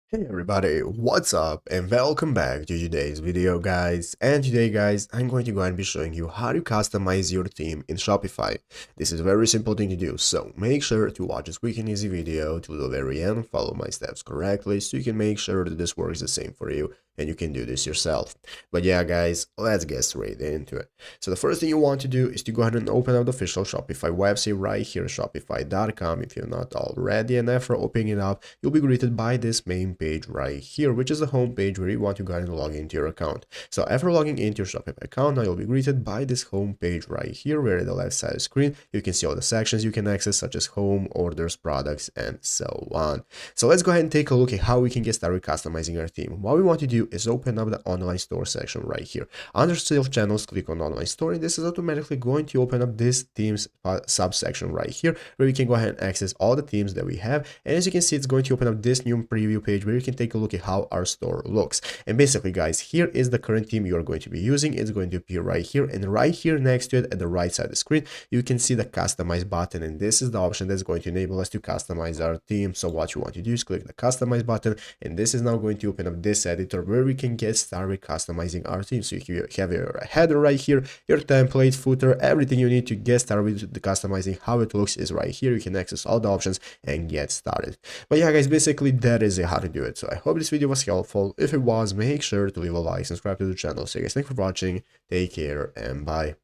Hey everybody, what's up and welcome back to today's video guys. And today guys, I'm going to go and be showing you how to customize your theme in Shopify. This is a very simple thing to do, so make sure to watch this quick and easy video to the very end, follow my steps correctly so you can make sure that this works the same for you and you can do this yourself. But yeah guys, let's get straight into it. So the first thing you want to do is to go ahead and open up the official Shopify website right here, shopify.com if you're not already, and after opening it up, you'll be greeted by this main page right here, which is the home page where you want to go ahead and log into your account. So after logging into your Shopify account, now you'll be greeted by this home page right here, where at the left side of the screen, you can see all the sections you can access, such as home, orders, products, and so on. So let's go ahead and take a look at how we can get started customizing our theme. What we want to do is open up the online store section right here. Under sales channels, click on online store, and this is automatically going to open up this themes subsection right here, where we can go ahead and access all the themes that we have. And as you can see, it's going to open up this new preview page where you can take a look at how our store looks. And basically guys, here is the current theme you are going to be using. It's going to appear right here, and right here next to it at the right side of the screen, you can see the customize button, and this is the option that's going to enable us to customize our theme. So what you want to do is click the customize button, and this is now going to open up this editor where we can get started customizing our theme. So you have your header right here, your template, footer, everything you need to get started with the customizing. How it looks is right here. You can access all the options and get started. But yeah guys, basically that is how to do it. So I hope this video was helpful. If it was, make sure to leave a like, subscribe to the channel. So guys, thanks for watching, take care, and bye.